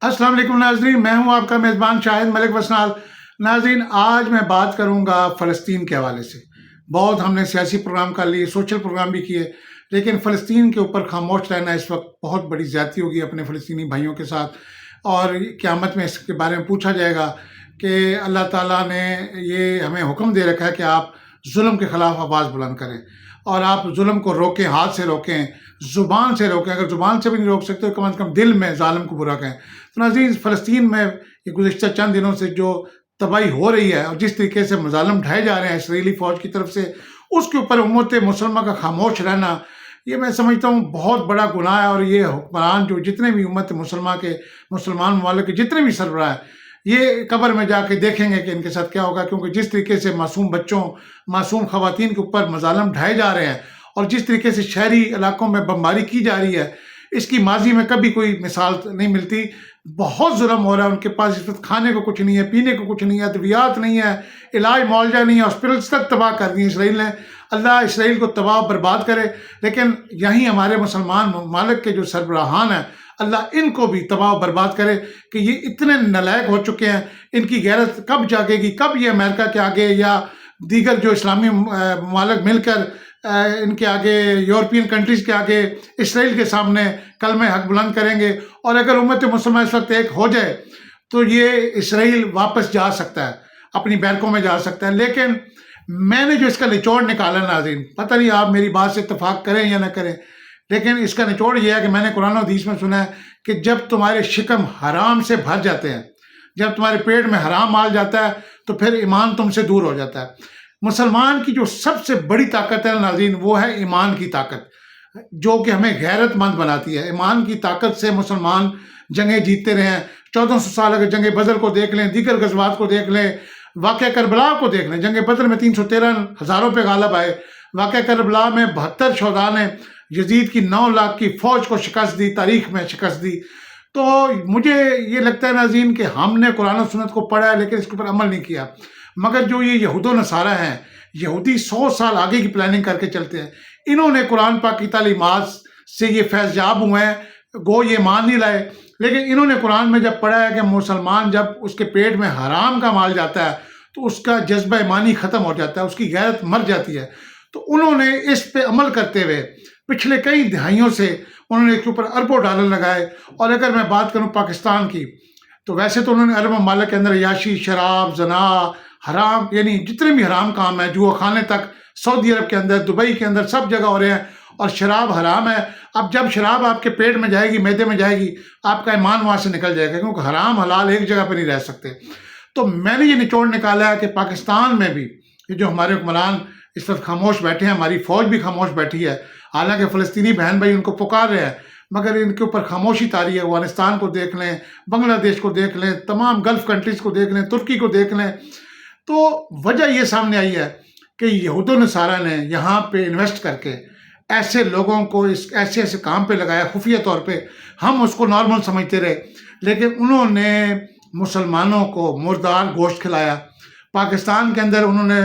अस्सलाम वालेकुम नाज़रीन, मैं हूं आपका मेज़बान शाहिद मलिक वसनाल। नाज़रीन, आज मैं बात करूंगा फ़लस्तीन के हवाले से। बहुत हमने सियासी प्रोग्राम कर लिए, सोशल प्रोग्राम भी किए, लेकिन फ़लस्तीन के ऊपर खामोश रहना इस वक्त बहुत बड़ी ज़्यादती होगी अपने फ़लस्तीनी भाइयों के साथ। और क़यामत में इसके बारे में पूछा जाएगा कि अल्लाह ताला ने ये हमें हुक्म दे रखा है कि आप जुल्म के ख़िलाफ़ आवाज़ बुलंद करें और आप जुल्म को रोकें, हाथ से रोकें, ज़ुबान से रोकें। अगर ज़ुबान से भी नहीं रोक सकते तो कम से कम दिल में ज़ालिम को बुरा कहें। तो नाज़रीन, फ़लस्तीन में ये गुज़िश्ता चंद दिनों से जो तबाही हो रही है और जिस तरीके से मज़ालिम ढाए जा रहे हैं इसराइली फ़ौज की तरफ से, उसके ऊपर उम्मत मुसलमा का खामोश रहना, ये मैं समझता हूँ बहुत बड़ा गुनाह है। और ये हुक्मरान जो जितने भी उम्मत मुसलमा के, मुसलमान ममालिक के जितने भी सरबराह हैं, ये कब्र में जाके देखेंगे कि इनके साथ क्या होगा। क्योंकि जिस तरीके से मासूम बच्चों, मासूम ख़वातीन के ऊपर मज़ालिम ढाए जा रहे हैं और जिस तरीके से शहरी इलाकों में बमबारी की जा रही है, इसकी माजी में कभी कोई मिसाल नहीं मिलती। बहुत जुल्म हो रहा है। उनके पास इस वक्त खाने को कुछ नहीं है, पीने को कुछ नहीं है, अद्वियात नहीं है, इलाज मुआवजा नहीं है, हॉस्पिटल्स तक तबाह कर दिए इसराइल ने। अल्लाह इसराइल को तबाह बर्बाद करे। लेकिन यहीं हमारे मुसलमान ममालिक के जो सरबराहान हैं, अल्लाह इनको भी तबाह बर्बाद करे कि ये इतने नालायक हो चुके हैं। इनकी गैरत कब जागेगी, कब ये अमेरिका के आगे या दीगर जो इस्लामी ममालिक मिलकर इनके आगे, यूरोपियन कंट्रीज़ के आगे, इसराइल के सामने कलमे हक बुलंद करेंगे। और अगर उम्मत मुसलमान इस वक्त एक हो जाए तो ये इसराइल वापस जा सकता है, अपनी बैरकों में जा सकता है। लेकिन मैंने जो इसका निचोड़ निकाला नाज़रीन, पता नहीं आप मेरी बात से इत्तेफाक करें या ना करें, लेकिन इसका निचोड़ ये है कि मैंने कुरान और हदीस में सुना है कि जब तुम्हारे शिकम हराम से भर जाते हैं, जब तुम्हारे पेट में हराम माल जाता है, तो फिर ईमान तुमसे दूर हो जाता है। मुसलमान की जो सबसे बड़ी ताकत है नाज़रीन, वो है ईमान की ताकत, जो कि हमें गैरतमंद बनाती है। ईमान की ताकत से मुसलमान जंगें जीतते रहे हैं। 1400 साल अगर जंग बदर को देख लें, दीगर गज़वात को देख लें, वाक़या करबला को देख लें। जंग बदर में 313 हज़ारों पे गालिब आए। वाक़या करबला में 72 शहदा ने यजीद की 9 लाख की फ़ौज को शिकस्त दी, तारीख़ में शिकस्त दी। तो मुझे ये लगता है नाज़रीन कि हमने कुरान और सुन्नत को पढ़ा है लेकिन इसके ऊपर अमल नहीं किया। मगर जो ये यहूद नसारा हैं, यहूदी 100 साल आगे की प्लानिंग करके चलते हैं। इन्होंने कुरान पाक की तालीमात से ये फैज़याब हुए हैं, गो ये मान नहीं लाए। लेकिन इन्होंने कुरान में जब पढ़ा है कि मुसलमान जब उसके पेट में हराम का माल जाता है तो उसका जज्बा ईमानी ख़त्म हो जाता है, उसकी गैरत मर जाती है। तो उन्होंने इस पे अमल करते हुए पिछले कई दहाइयों से उन्होंने इसके ऊपर अरबों डॉलर लगाए। और अगर मैं बात करूँ पाकिस्तान की, तो वैसे तो उन्होंने अरब ममालिक के अंदर अय्याशी, शराब, जना, हराम, यानी जितने भी हराम काम है, जुआ खाने तक सऊदी अरब के अंदर, दुबई के अंदर सब जगह हो रहे हैं। और शराब हराम है। अब जब शराब आपके पेट में जाएगी, मैदे में जाएगी, आपका ईमान वहाँ से निकल जाएगा, क्योंकि हराम हलाल एक जगह पर नहीं रह सकते। तो मैंने ये निचोड़ निकाला है कि पाकिस्तान में भी ये जो हमारे हुक्मरान इस वक्त खामोश बैठे हैं, हमारी फ़ौज भी खामोश बैठी है। हालांकि फ़लस्तीनी बहन भाई उनको पुकार रहे हैं, मगर इनके ऊपर खामोशी तारी है। अफगानिस्तान को देख लें, बांग्लादेश को देख लें, तमाम गल्फ़ कंट्रीज़ को देख लें, तुर्की को देख लें। तो वजह ये सामने आई है कि यहूद नसारा ने यहाँ पे इन्वेस्ट करके ऐसे लोगों को इस ऐसे ऐसे काम पे लगाया खुफिया तौर पे। हम उसको नॉर्मल समझते रहे, लेकिन उन्होंने मुसलमानों को मुर्दार गोश्त खिलाया। पाकिस्तान के अंदर उन्होंने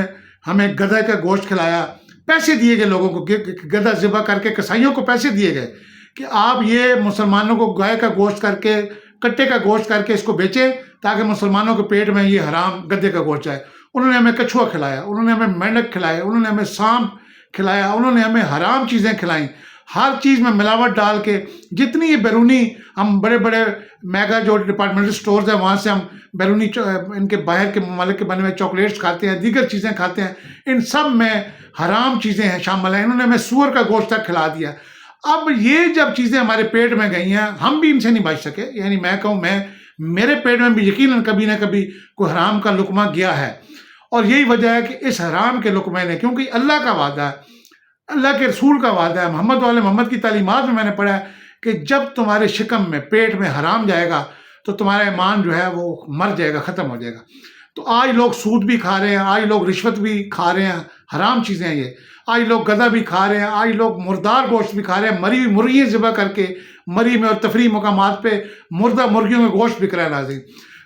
हमें गधा का गोश्त खिलाया। पैसे दिए गए लोगों को, गधा ज़िबा करके कसाईयों को पैसे दिए गए कि आप ये मुसलमानों को गाय का गोश्त करके, कट्टे का गोश्त करके इसको बेचें ताकि मुसलमानों के पेट में ये हराम गधे का गोश्त जाए। उन्होंने हमें कछुआ खिलाया, उन्होंने हमें मेंढक खिलाया, उन्होंने हमें सांप खिलाया, उन्होंने हमें हराम चीज़ें खिलाई। हर चीज़ में मिलावट डाल के, जितनी ये बैरूनी, हम बड़े बड़े मेगा जो डिपार्टमेंटल स्टोर्स हैं वहाँ से हम बैरूनी इनके बाहर के ममालिक के बने हुए चॉकलेट्स खाते हैं, दीगर चीज़ें खाते हैं, इन सब में हराम चीज़ें हैं शामिल हैं। इन्होंने हमें सूअर का गोश्त तक खिला दिया। अब ये जब चीज़ें हमारे पेट में गई हैं, हम भी इनसे नहीं बच सके। यानी मैं कहूँ, मेरे पेट में भी यकीनन कभी ना कभी कोई हराम का लुकमा गया है। और यही वजह है कि इस हराम के लुकमे ने, क्योंकि अल्लाह का वादा है, अल्लाह के रसूल का वादा है, मोहम्मद वाले मोहम्मद की तालीमात में मैंने पढ़ा है कि जब तुम्हारे शिकम में, पेट में हराम जाएगा तो तुम्हारा ईमान जो है वो मर जाएगा, ख़त्म हो जाएगा। तो आज लोग सूद भी खा रहे हैं, आज लोग रिश्वत भी खा रहे हैं, हराम चीज़ें हैं ये। आज लोग गधा भी खा रहे हैं, आज लोग मुर्दार गोश्त भी खा रहे हैं, मरी हुई मुर्गियाँ ज़िबा करके, मरी में और तफरी मकामात पे मुर्दा मुर्गियों में गोश्त बिक रहा है नाज़रीन।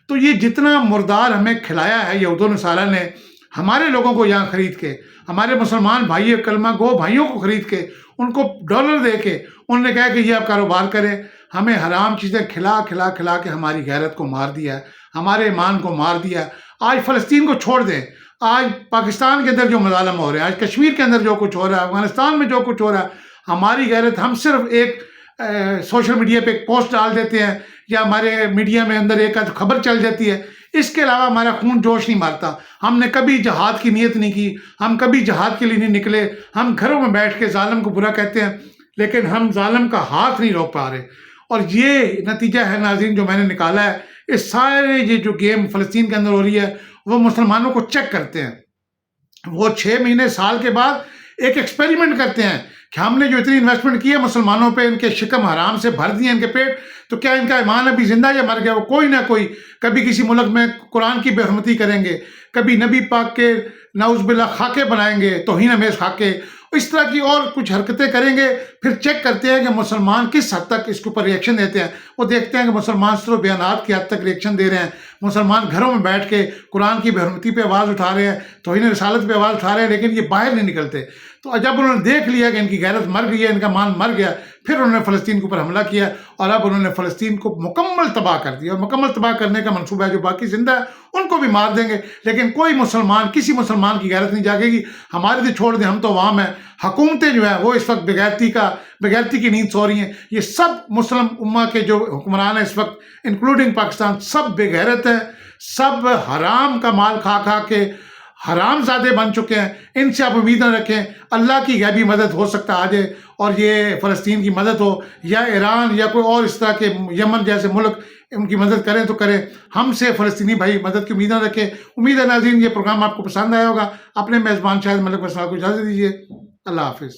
तो ये जितना मुर्दार हमें खिलाया है यहूद नसारा ने, हमारे लोगों को यहाँ खरीद के, हमारे मुसलमान भाई कलमा गो भाइयों को खरीद के, उनको डॉलर दे के उन्होंने कहा कि ये आप कारोबार करें, ہمیں حرام چیزیں کھلا کھلا کھلا کے ہماری غیرت کو مار دیا ہے، ہمارے ایمان کو مار دیا ہے۔ آج فلسطین کو چھوڑ دیں، آج پاکستان کے اندر جو مظالم ہو رہے ہیں، آج کشمیر کے اندر جو کچھ ہو رہا ہے، افغانستان میں جو کچھ ہو رہا ہے، ہماری غیرت، ہم صرف ایک سوشل میڈیا پہ ایک پوسٹ ڈال دیتے ہیں یا ہمارے میڈیا میں اندر ایک خبر چل جاتی ہے، اس کے علاوہ ہمارا خون جوش نہیں مارتا۔ ہم نے کبھی جہاد کی نیت نہیں کی، ہم کبھی جہاد کے لیے نہیں نکلے، ہم گھروں میں بیٹھ کے ظالم کو برا کہتے ہیں، لیکن ہم ظالم کا ہاتھ نہیں روک پا رہے۔ اور یہ نتیجہ ہے ناظرین جو میں نے نکالا ہے، اس سارے یہ جو گیم فلسطین کے اندر ہو رہی ہے، وہ مسلمانوں کو چیک کرتے ہیں۔ وہ 6 مہینے سال کے بعد ایک ایکسپیریمنٹ کرتے ہیں کہ ہم نے جو اتنی انویسٹمنٹ کی ہے مسلمانوں پہ، ان کے شکم حرام سے بھر دیے ان کے پیٹ، تو کیا ان کا ایمان ابھی زندہ یا مر گیا؟ وہ کوئی نہ کوئی کبھی کسی ملک میں قرآن کی بے حرمتی کریں گے، کبھی نبی پاک کے نعوذ باللہ خاکے بنائیں گے، توہین امیز خاکے، اس طرح کی اور کچھ حرکتیں کریں گے۔ پھر چیک کرتے ہیں کہ مسلمان کس حد تک اس کے اوپر ریئیکشن دیتے ہیں۔ وہ دیکھتے ہیں کہ مسلمان صرف بیانات کی حد تک ریئیکشن دے رہے ہیں، مسلمان گھروں میں بیٹھ کے قرآن کی بے حرمتی پہ آواز اٹھا رہے ہیں، توہین رسالت پہ آواز اٹھا رہے ہیں، لیکن یہ باہر نہیں نکلتے۔ تو جب انہوں نے دیکھ لیا کہ ان کی غیرت مر گئی ہے، ان کا مان مر گیا، پھر انہوں نے فلسطین کے اوپر حملہ کیا، اور اب انہوں نے فلسطین کو مکمل تباہ کر دیا، اور مکمل تباہ کرنے کا منصوبہ ہے۔ جو باقی زندہ ہے ان کو بھی مار دیں گے، لیکن کوئی مسلمان، کسی مسلمان کی غیرت نہیں جاگے گی۔ ہماری تو چھوڑ دیں، ہم تو عوام ہیں، حکومتیں جو ہیں وہ اس وقت بغیرتی کی نیند سو رہی ہیں۔ یہ سب مسلم امہ کے جو حکمران ہیں اس وقت انکلوڈنگ پاکستان، سب بے غیرت ہیں، سب حرام کا مال کھا کھا کے حرام زادے بن چکے ہیں۔ ان سے آپ امید نہ رکھیں۔ اللہ کی غیبی مدد ہو سکتا آ جائے اور یہ فلسطین کی مدد ہو، یا ایران یا کوئی اور اس طرح کے یمن جیسے ملک ان کی مدد کریں تو کریں، ہم سے فلسطینی بھائی مدد کی امید نہ رکھیں۔ امید ہے ناظرین یہ پروگرام آپ کو پسند آیا ہوگا۔ اپنے میزبان شاہد ملک وسنال کو اجازت دیجیے۔ اللہ حافظ۔